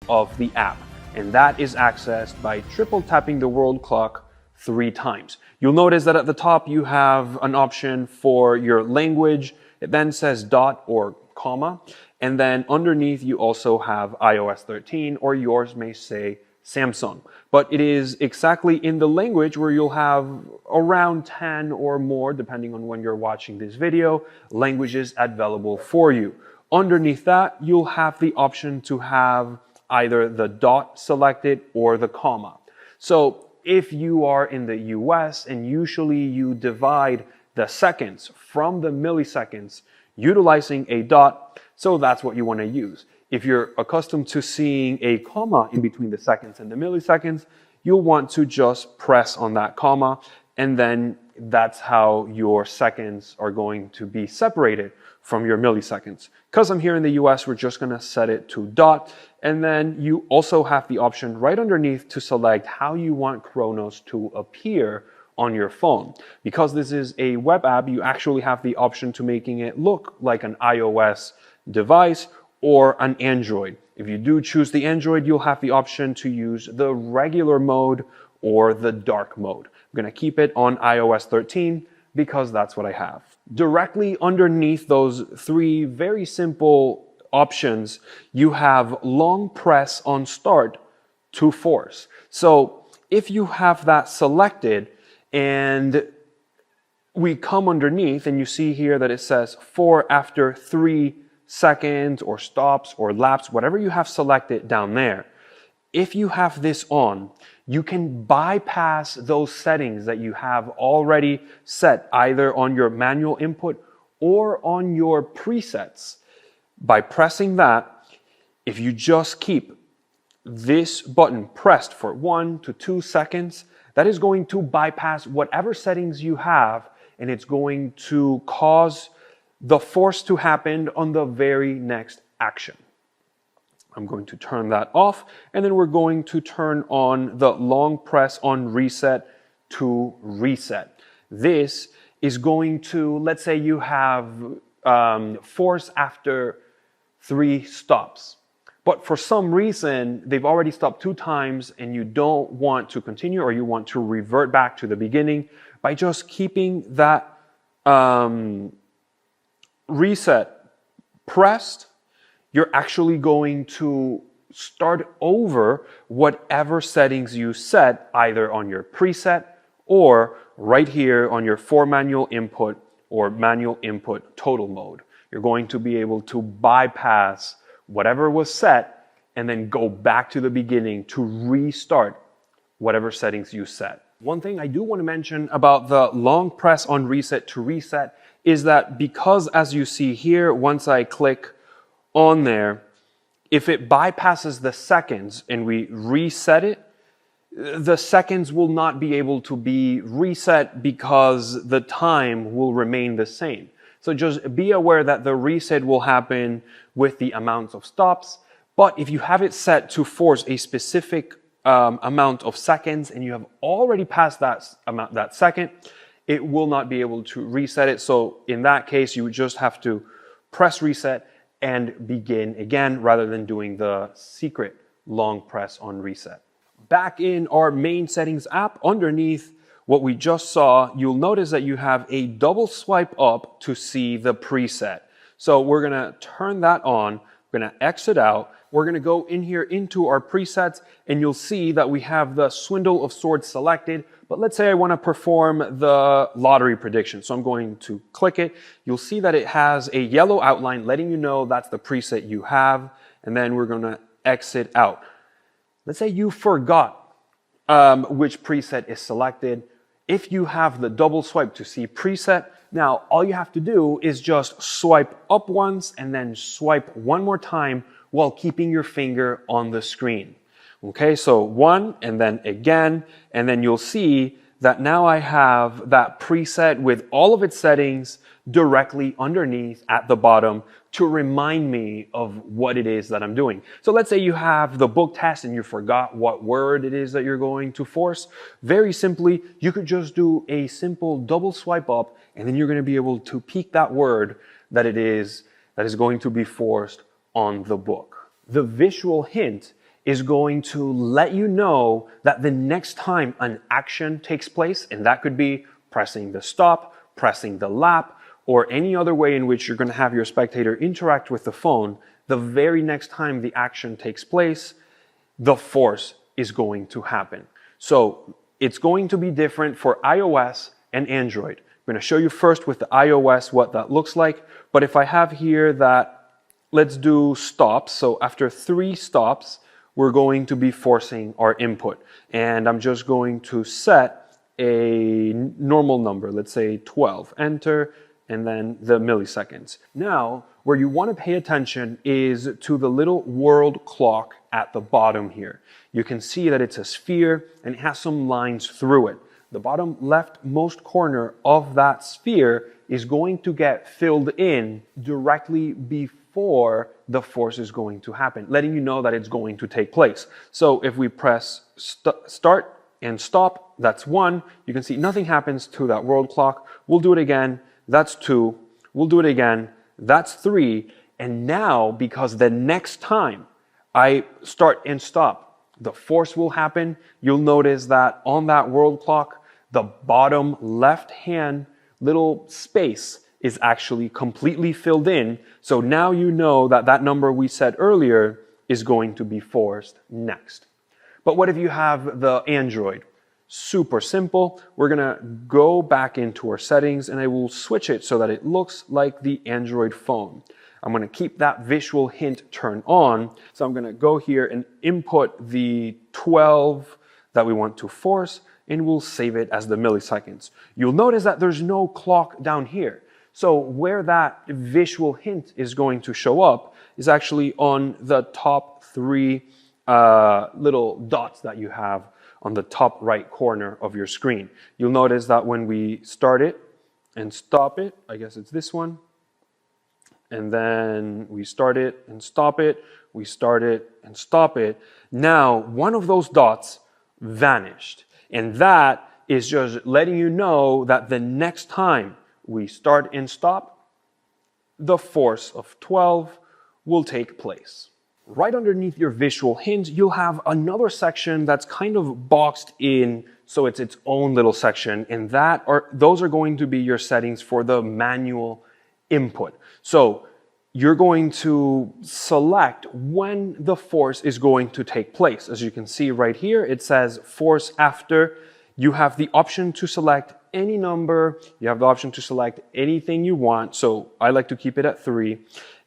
of the app. And that is accessed by triple tapping the world clock 3 times. You'll notice that at the top you have an option for your language. It then says dot or comma. And then underneath you also have iOS 13, or yours may say Samsung. But it is exactly in the language where you'll have around 10 or more, depending on when you're watching this video, languages available for you. Underneath that, you'll have the option to have either the dot selected or the comma. So if you are in the US and usually you divide the seconds from the milliseconds utilizing a dot, so that's what you want to use. If you're accustomed to seeing a comma in between the seconds and the milliseconds, you'll want to just press on that comma, and then that's how your seconds are going to be separated from your milliseconds. Because I'm here in the US, we're just going to set it to dot, and then you also have the option right underneath to select how you want Chronos to appear on your phone. Because this is a web app, you actually have the option to making it look like an iOS device or an Android. If you do choose the Android, you'll have the option to use the regular mode or the dark mode. I'm going to keep it on iOS 13 because that's what I have. Directly underneath those 3 very simple options, you have long press on start to force. So if you have that selected and we come underneath and you see here that it says for after 3 seconds or stops or laps, whatever you have selected down there, if you have this on, you can bypass those settings that you have already set either on your manual input or on your presets. By pressing that, if you just keep this button pressed for 1 to 2 seconds, that is going to bypass whatever settings you have, and it's going to cause the force to happen on the very next action. I'm going to turn that off, and then we're going to turn on the long press on reset to reset. This is going to, let's say you have force after 3 stops. But for some reason, they've already stopped 2 times and you don't want to continue, or you want to revert back to the beginning. By just keeping that reset pressed, you're actually going to start over whatever settings you set either on your preset or right here on your for manual input or manual input total mode. You're going to be able to bypass whatever was set and then go back to the beginning to restart whatever settings you set. One thing I do want to mention about the long press on reset to reset is that because, as you see here, once I click on there, if it bypasses the seconds and we reset it, the seconds will not be able to be reset because the time will remain the same. So just be aware that the reset will happen with the amounts of stops. But if you have it set to force a specific amount of seconds and you have already passed that second, it will not be able to reset it. So in that case, you would just have to press reset and begin again rather than doing the secret long press on reset. Back in our main settings app, underneath what we just saw, you'll notice that you have a double swipe up to see the preset. So we're gonna turn that on, we're gonna exit out, we're gonna go in here into our presets, and you'll see that we have the Swindle of Swords selected, but let's say I wanna perform the lottery prediction. So I'm going to click it. You'll see that it has a yellow outline letting you know that's the preset you have, and then we're gonna exit out. Let's say you forgot which preset is selected. If you have the double swipe to see preset, now all you have to do is just swipe up once and then swipe one more time while keeping your finger on the screen. Okay, so 1 and then again, and then you'll see that now I have that preset with all of its settings directly underneath at the bottom to remind me of what it is that I'm doing. So let's say you have the book test and you forgot what word it is that you're going to force. Very simply, you could just do a simple double swipe up, and then you're going to be able to pick that word that is going to be forced on the book. The visual hint is going to let you know that the next time an action takes place, and that could be pressing the stop, pressing the lap, or any other way in which you're going to have your spectator interact with the phone, the very next time the action takes place, the force is going to happen. So it's going to be different for iOS and Android. I'm going to show you first with the iOS what that looks like. But if I have here that, let's do stops. So after 3 stops, we're going to be forcing our input. And I'm just going to set a normal number, let's say 12. Enter, and then the milliseconds. Now, where you want to pay attention is to the little world clock at the bottom here. You can see that it's a sphere and it has some lines through it. The bottom leftmost corner of that sphere is going to get filled in directly before the force is going to happen, letting you know that it's going to take place. So if we press start and stop, that's 1. You can see nothing happens to that world clock. We'll do it again. That's 2. We'll do it again. That's 3. And now, because the next time I start and stop, the force will happen, you'll notice that on that world clock, the bottom left-hand little space is actually completely filled in. So now you know that that number we said earlier is going to be forced next. But what if you have the Android? Super simple. We're going to go back into our settings and I will switch it so that it looks like the Android phone. I'm going to keep that visual hint turned on. So I'm going to go here and input the 12 that we want to force, and we'll save it as the milliseconds. You'll notice that there's no clock down here. So where that visual hint is going to show up is actually on the top 3 little dots that you have on the top right corner of your screen. You'll notice that when we start it and stop it, I guess it's this one, and then we start it and stop it, we start it and stop it. Now, one of those dots vanished. And that is just letting you know that the next time we start and stop, the force of 12 will take place. Right underneath your visual hint, you'll have another section that's kind of boxed in, so it's its own little section, and those are going to be your settings for the manual input. So you're going to select when the force is going to take place. As you can see right here, it says force after. You have the option to select any number. You have the option to select anything you want. So I like to keep it at 3.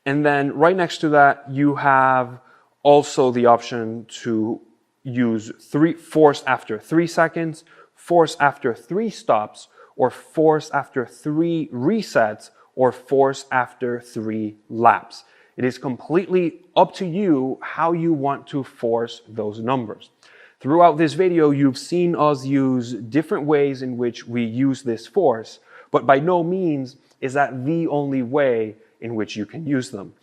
And then right next to that, you have also the option to use force after 3 seconds, force after 3 stops, or force after 3 resets, or force after 3 laps. It is completely up to you how you want to force those numbers. Throughout this video, you've seen us use different ways in which we use this force, but by no means is that the only way in which you can use them.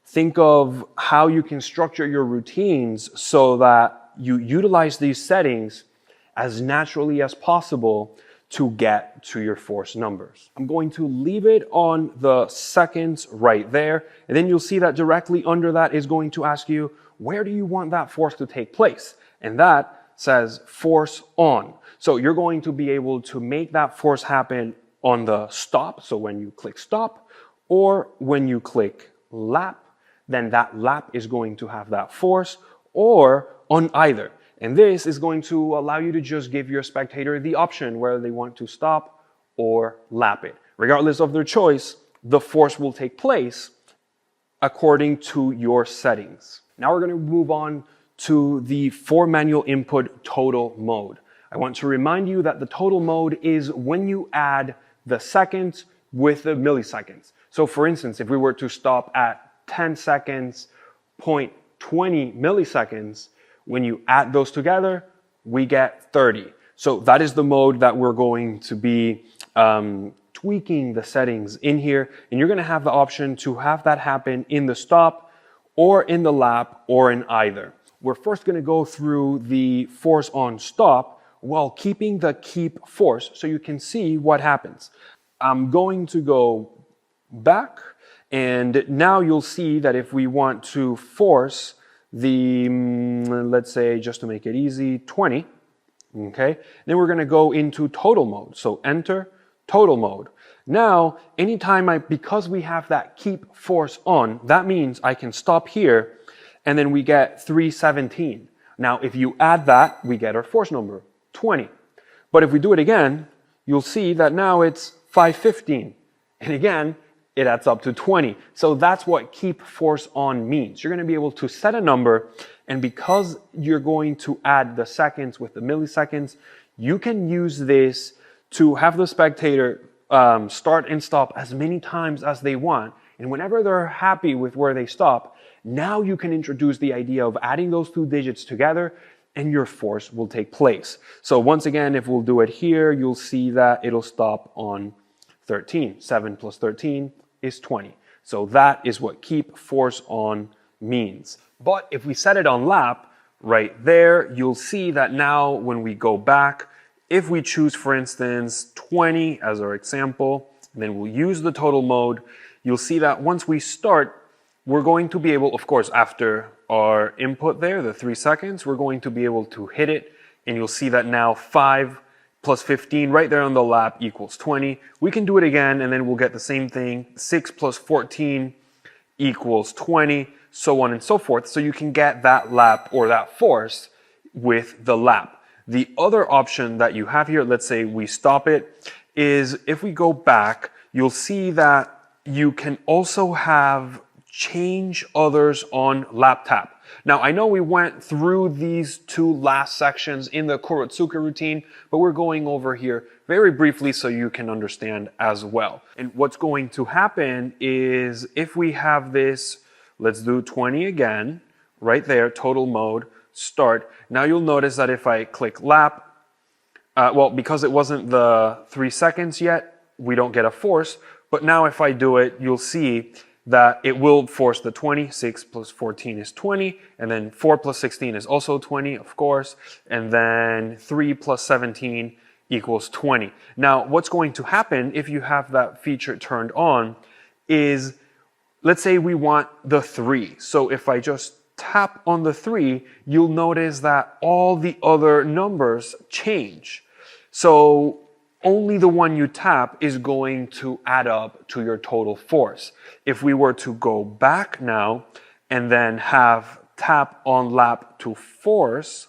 Think of how you can structure your routines so that you utilize these settings as naturally as possible to get to your force numbers. I'm going to leave it on the seconds right there, and then you'll see that directly under that is going to ask you, where do you want that force to take place? And that says force on. So you're going to be able to make that force happen on the stop, so when you click stop, or when you click lap, then that lap is going to have that force, or on either. And this is going to allow you to just give your spectator the option whether they want to stop or lap it. Regardless of their choice, the force will take place according to your settings. Now we're going to move on to the for manual input total mode. I want to remind you that the total mode is when you add the seconds with the milliseconds. So for instance, if we were to stop at 10 seconds, 0.20 milliseconds, when you add those together, we get 30. So that is the mode that we're going to be tweaking the settings in here. And you're going to have the option to have that happen in the stop or in the lap or in either. We're first going to go through the force on stop while keeping the keep force so you can see what happens. I'm going to go back, and now you'll see that if we want to force the, let's say, just to make it easy, 20. Okay, then we're going to go into total mode. So enter total mode. Now, anytime because we have that keep force on, that means I can stop here and then we get 317. Now, if you add that, we get our force number, 20. But if we do it again, you'll see that now it's 515. And again, it adds up to 20. So that's what keep force on means. You're going to be able to set a number, and because you're going to add the seconds with the milliseconds, you can use this to have the spectator start and stop as many times as they want. And whenever they're happy with where they stop, now you can introduce the idea of adding those two digits together and your force will take place. So once again, if we'll do it here, you'll see that it'll stop on 13. 7 plus 13 is 20. So that is what keep force on means. But if we set it on lap, right there, you'll see that now when we go back, if we choose, for instance, 20 as our example, then we'll use the total mode, you'll see that once we start, we're going to be able, of course, after our input there, the 3 seconds, we're going to be able to hit it, and you'll see that now 5 plus 15 right there on the lap equals 20. We can do it again, and then we'll get the same thing. 6 plus 14 equals 20, so on and so forth. So you can get that lap or that force with the lap. The other option that you have here, let's say we stop it, is if we go back, you'll see that you can also have change others on lap tap. Now, I know we went through these two last sections in the Kurotsuka routine, but we're going over here very briefly so you can understand as well. And what's going to happen is if we have this, let's do 20 again, right there, total mode, start. Now you'll notice that if I click lap, well, because it wasn't the 3 seconds yet, we don't get a force. But now if I do it, you'll see that it will force the 20. 6 plus 14 is 20. And then 4 plus 16 is also 20, of course. And then 3 plus 17 equals 20. Now, what's going to happen if you have that feature turned on is, let's say we want the 3. So if I just tap on the 3, you'll notice that all the other numbers change. So only the one you tap is going to add up to your total force. If we were to go back now and then have tap on lap to force,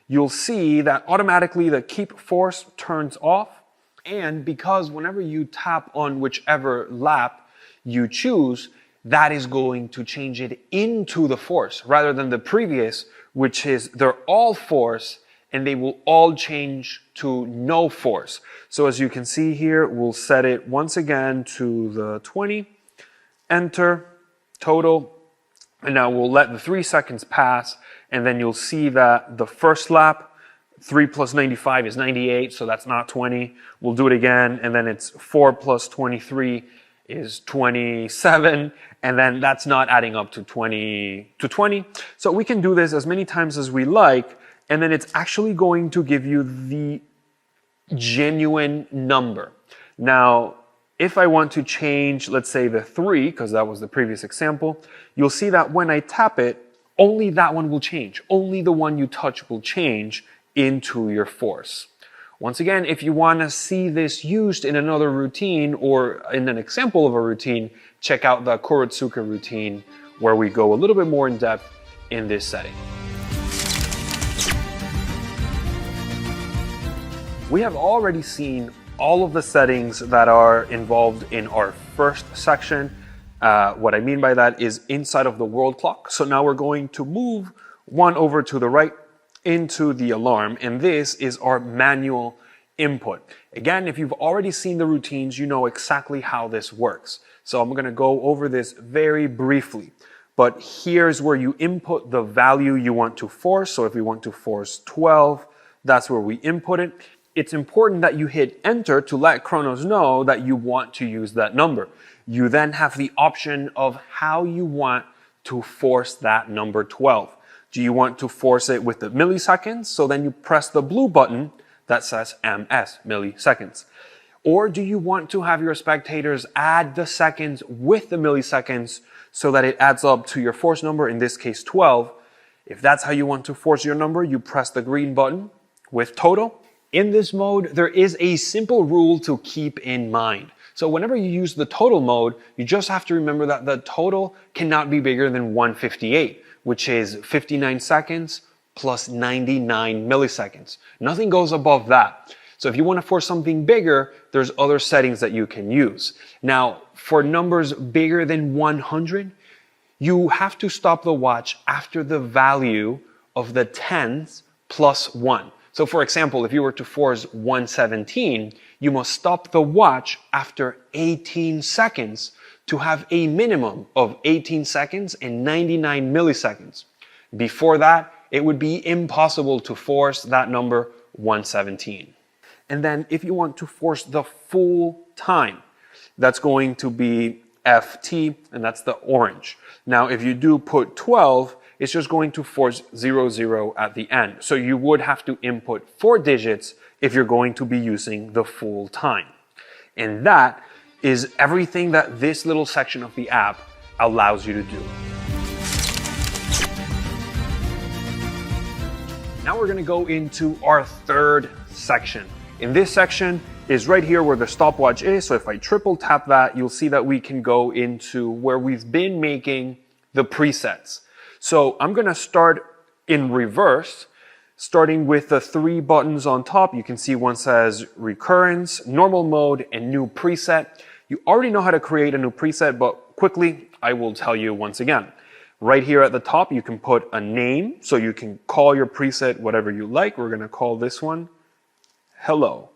you'll see that automatically the keep force turns off. And because whenever you tap on whichever lap you choose, that is going to change it into the force rather than the previous, which is they're all force and they will all change to no force. So as you can see here, we'll set it once again to the 20, enter, total, and now we'll let the 3 seconds pass, and then you'll see that the first lap, 3 plus 95 is 98, so that's not 20. We'll do it again, and then it's 4 plus 23 is 27, and then that's not adding up to 20. So we can do this as many times as we like, and then it's actually going to give you the genuine number. Now, if I want to change, let's say the 3, because that was the previous example, you'll see that when I tap it, only that one will change. Only the one you touch will change into your force. Once again, if you want to see this used in another routine or in an example of a routine, check out the Kurotsuka routine where we go a little bit more in depth in this setting. We have already seen all of the settings that are involved in our first section. What I mean by that is inside of the world clock. So now we're going to move one over to the right into the alarm, and this is our manual input. Again, if you've already seen the routines, you know exactly how this works. So I'm going to go over this very briefly. But here's where you input the value you want to force. So if we want to force 12, that's where we input it. It's important that you hit enter to let Chronos know that you want to use that number. You then have the option of how you want to force that number 12. Do you want to force it with the milliseconds? So then you press the blue button that says MS, milliseconds. Or do you want to have your spectators add the seconds with the milliseconds so that it adds up to your force number, in this case 12, If that's how you want to force your number, you press the green button with total. In this mode, there is a simple rule to keep in mind. So whenever you use the total mode, you just have to remember that the total cannot be bigger than 158, which is 59 seconds plus 99 milliseconds. Nothing goes above that. So if you want to force something bigger, there's other settings that you can use. Now, for numbers bigger than 100, you have to stop the watch after the value of the tens plus 1. So for example, if you were to force 117, you must stop the watch after 18 seconds to have a minimum of 18 seconds and 99 milliseconds. Before that, it would be impossible to force that number 117. And then if you want to force the full time, that's going to be FT, and that's the orange. Now, if you do put 12, it's just going to force 00 at the end. So you would have to input 4 digits if you're going to be using the full time. And that is everything that this little section of the app allows you to do. Now we're going to go into our third section. In this section is right here where the stopwatch is. So if I triple tap that, you'll see that we can go into where we've been making the presets. So I'm going to start in reverse, starting with the 3 buttons on top. You can see one says recurrence, normal mode, and new preset. You already know how to create a new preset, but quickly, I will tell you once again. Right here at the top, you can put a name, so you can call your preset whatever you like. We're going to call this one hello.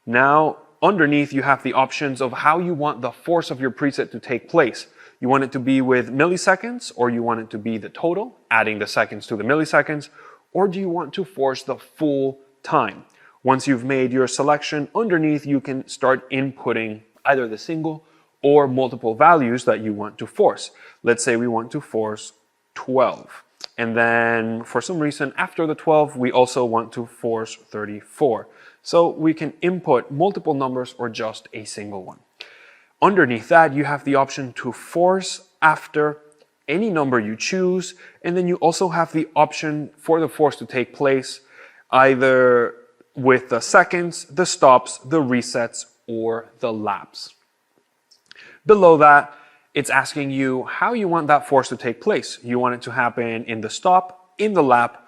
Now, underneath, you have the options of how you want the force of your preset to take place. You want it to be with milliseconds, or you want it to be the total, adding the seconds to the milliseconds, or do you want to force the full time? Once you've made your selection, underneath you can start inputting either the single or multiple values that you want to force. Let's say we want to force 12. And then for some reason, after the 12, we also want to force 34. So we can input multiple numbers or just a single one. Underneath that, you have the option to force after any number you choose, and then you also have the option for the force to take place either with the seconds, the stops, the resets, or the laps. Below that, it's asking you how you want that force to take place. You want it to happen in the stop, in the lap,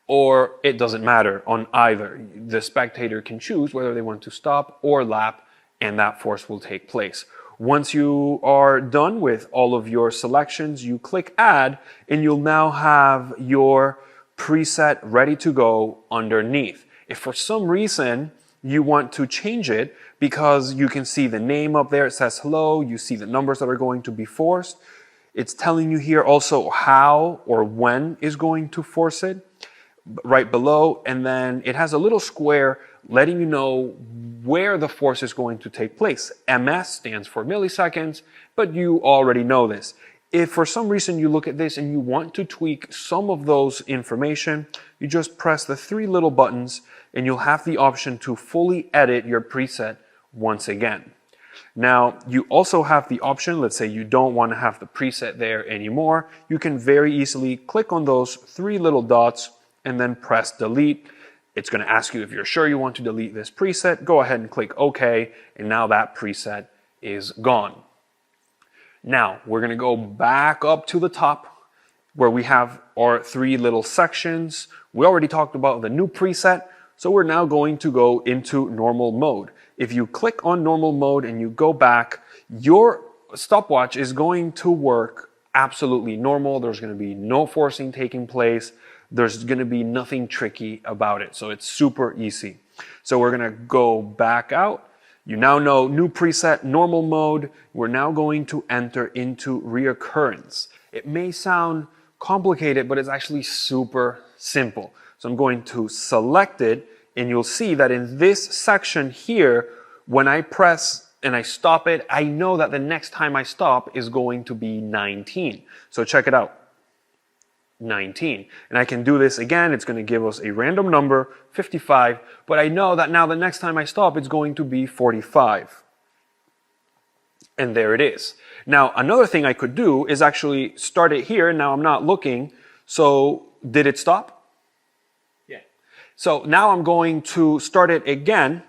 or it doesn't matter on either. The spectator can choose whether they want to stop or lap, and that force will take place. Once you are done with all of your selections, you click add, and you'll now have your preset ready to go underneath. If for some reason you want to change it, because you can see the name up there, it says hello, you see the numbers that are going to be forced. It's telling you here also how or when is going to force it right below, and then it has a little square letting you know where the force is going to take place. MS stands for milliseconds, but you already know this. If for some reason you look at this and you want to tweak some of those information, you just press the 3 little buttons and you'll have the option to fully edit your preset once again. Now, you also have the option, let's say you don't want to have the preset there anymore, you can very easily click on those 3 little dots and then press delete. It's going to ask you if you're sure you want to delete this preset. Go ahead and click OK, and now that preset is gone. Now, we're going to go back up to the top where we have our 3 little sections. We already talked about the new preset, so we're now going to go into normal mode. If you click on normal mode and you go back, your stopwatch is going to work absolutely normal. There's going to be no forcing taking place. There's going to be nothing tricky about it. So it's super easy. So we're going to go back out. You now know new preset, normal mode. We're now going to enter into reoccurrence. It may sound complicated, but it's actually super simple. So I'm going to select it, and you'll see that in this section here, when I press and I stop it, I know that the next time I stop is going to be 19. So check it out. 19. And I can do this again. It's going to give us a random number, 55, but I know that now the next time I stop, it's going to be 45. And there it is. Now, another thing I could do is actually start it here. Now I'm not looking. So Did it stop? Yeah. So now I'm going to start it again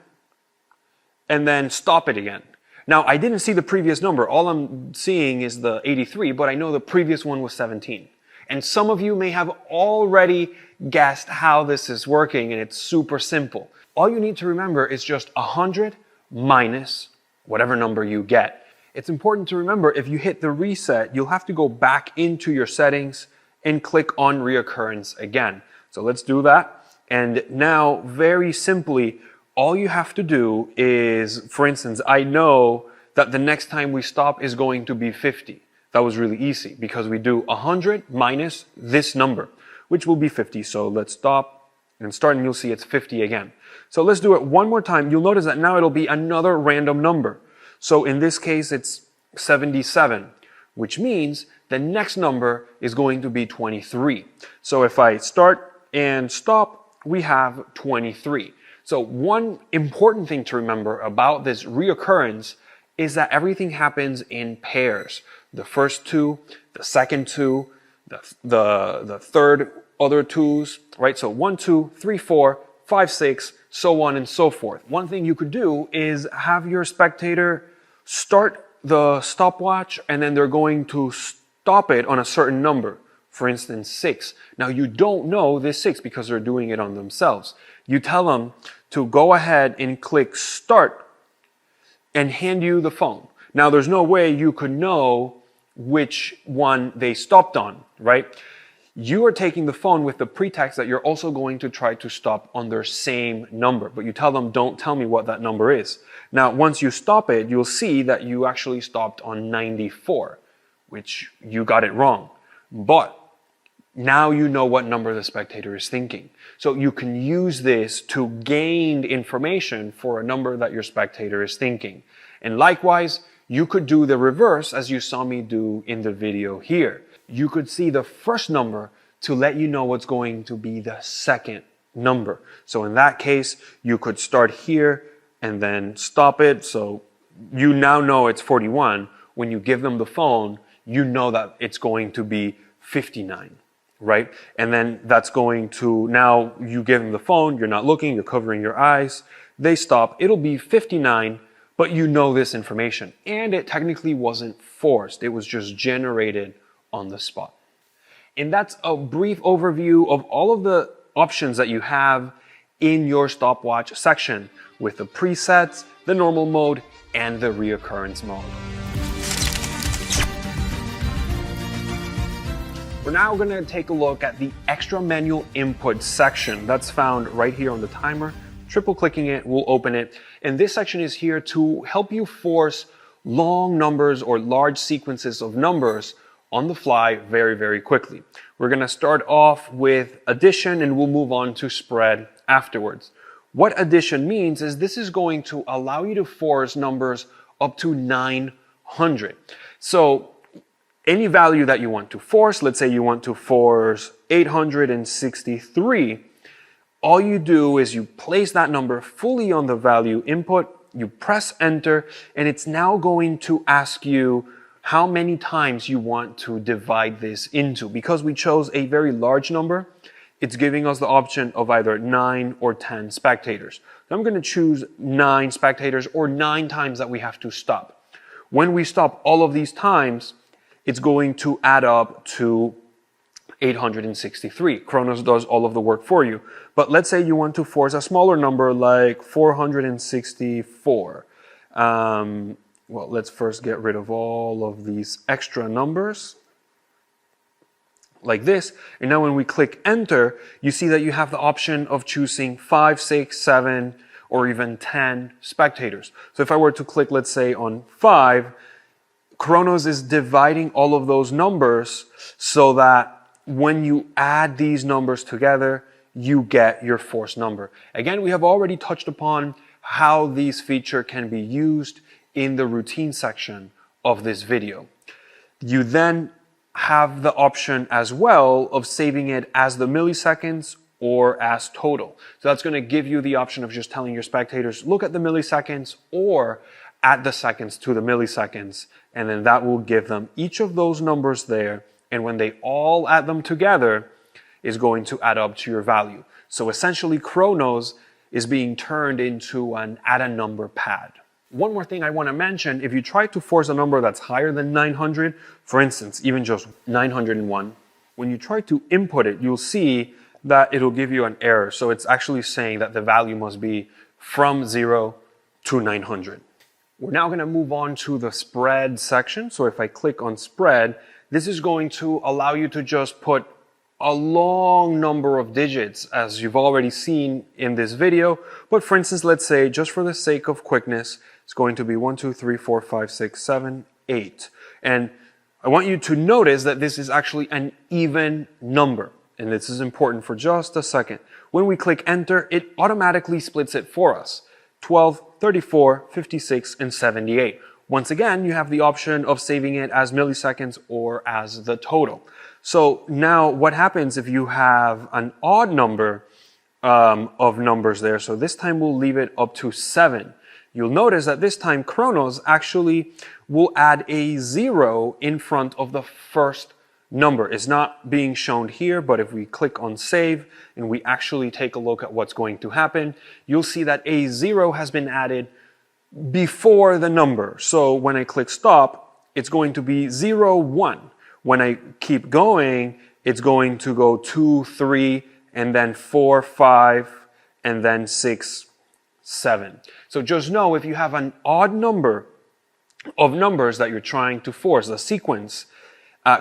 and then stop it again. Now, I didn't see the previous number. All I'm seeing is the 83, but I know the previous one was 17. And some of you may have already guessed how this is working, and it's super simple. All you need to remember is just 100 minus whatever number you get. It's important to remember, if you hit the reset, you'll have to go back into your settings and click on reoccurrence again. So let's do that. And now, very simply, all you have to do is, for instance, I know that the next time we stop is going to be 50. That was really easy because we do 100 minus this number, which will be 50. So let's stop and start, and you'll see it's 50 again. So let's do it one more time. You'll notice that now it'll be another random number. So in this case, it's 77, which means the next number is going to be 23. So if I start and stop, we have 23. So one important thing to remember about this reoccurrence is that everything happens in pairs. The first two, the second two, the third other twos, right? So 1, 2, 3, 4, 5, 6, so on and so forth. One thing you could do is have your spectator start the stopwatch and then they're going to stop it on a certain number. For instance, 6. Now you don't know this 6 because they're doing it on themselves. You tell them to go ahead and click start and hand you the phone. Now there's no way you could know which one they stopped on, right? You are taking the phone with the pretext that you're also going to try to stop on their same number, but you tell them, don't tell me what that number is. Now, once you stop it, you'll see that you actually stopped on 94, which you got it wrong. But now you know what number the spectator is thinking. So you can use this to gain information for a number that your spectator is thinking. And likewise, you could do the reverse as you saw me do in the video here. You could see the first number to let you know what's going to be the second number. So in that case, you could start here and then stop it. So you now know it's 41. When you give them the phone, you know that it's going to be 59. Right? And then that's going to, now you give them the phone, you're not looking, you're covering your eyes, they stop, it'll be 59, but you know this information. And it technically wasn't forced, it was just generated on the spot. And that's a brief overview of all of the options that you have in your stopwatch section with the presets, the normal mode, and the reoccurrence mode. We're now going to take a look at the extra manual input section that's found right here on the timer. Triple clicking it will open it. And this section is here to help you force long numbers or large sequences of numbers on the fly very, very quickly. We're going to start off with addition and we'll move on to spread afterwards. What addition means is this is going to allow you to force numbers up to 900. So any value that you want to force, let's say you want to force 863, all you do is you place that number fully on the value input, you press enter, and it's now going to ask you how many times you want to divide this into. Because we chose a very large number, it's giving us the option of either 9 or 10 spectators. So I'm going to choose 9 spectators or 9 times that we have to stop. When we stop all of these times, it's going to add up to 863. Chronos does all of the work for you. But let's say you want to force a smaller number like 464. Well, let's first get rid of all of these extra numbers like this. And now when we click enter, you see that you have the option of choosing 5, 6, 7, or even 10 spectators. So if I were to click, let's say on 5, Chronos is dividing all of those numbers so that when you add these numbers together, you get your forced number. Again, we have already touched upon how this feature can be used in the routine section of this video. You then have the option as well of saving it as the milliseconds or as total. So that's going to give you the option of just telling your spectators, look at the milliseconds or add the seconds to the milliseconds, and then that will give them each of those numbers there, and when they all add them together, is going to add up to your value. So essentially, Chronos is being turned into an add a number pad. One more thing I want to mention, if you try to force a number that's higher than 900, for instance, even just 901, when you try to input it, you'll see that it'll give you an error. So it's actually saying that the value must be from 0 to 900. We're now going to move on to the spread section. So if I click on spread, this is going to allow you to just put a long number of digits, as you've already seen in this video. But for instance, let's say, just for the sake of quickness, it's going to be 1, 2, 3, 4, 5, 6, 7, 8. And I want you to notice that this is actually an even number. And this is important for just a second. When we click enter, it automatically splits it for us. 12, 34, 56, and 78. Once again, you have the option of saving it as milliseconds or as the total. So now what happens if you have an odd number of numbers there? So this time we'll leave it up to 7. You'll notice that this time Chronos actually will add a 0 in front of the first number. It's not being shown here, but if we click on save and we actually take a look at what's going to happen, you'll see that a 0 has been added before the number. So when I click stop, it's going to be 0, 1. When I keep going, it's going to go 2, 3, and then 4, 5, and then 6, 7. So just know if you have an odd number of numbers that you're trying to force, the sequence,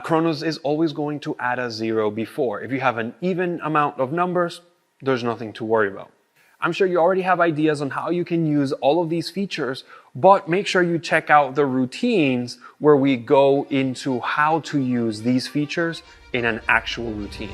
Chronos is always going to add a 0 before. If you have an even amount of numbers, there's nothing to worry about. I'm sure you already have ideas on how you can use all of these features, but make sure you check out the routines where we go into how to use these features in an actual routine.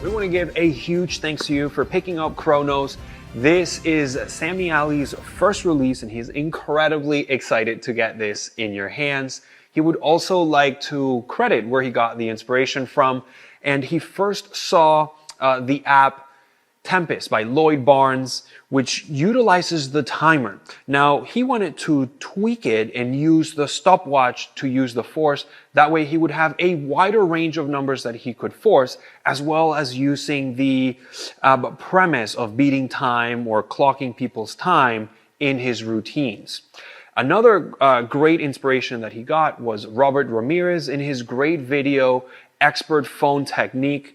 We want to give a huge thanks to you for picking up Chronos. This is Sammy Ali's first release, and he's incredibly excited to get this in your hands. He would also like to credit where he got the inspiration from, and he first saw the app Tempest by Lloyd Barnes, which utilizes the timer. Now, he wanted to tweak it and use the stopwatch to use the force. That way he would have a wider range of numbers that he could force, as well as using the premise of beating time or clocking people's time in his routines. Another great inspiration that he got was Robert Ramirez in his great video, Expert Phone Technique.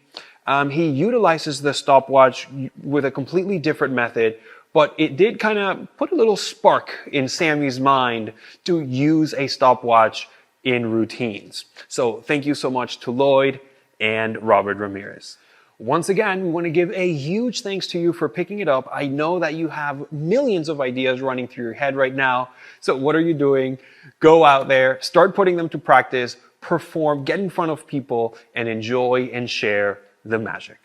He utilizes the stopwatch with a completely different method, but it did kind of put a little spark in Sammy's mind to use a stopwatch in routines. So thank you so much to Lloyd and Robert Ramirez. Once again, we want to give a huge thanks to you for picking it up. I know that you have millions of ideas running through your head right now. So what are you doing? Go out there, start putting them to practice, perform, get in front of people, and enjoy and share the magic.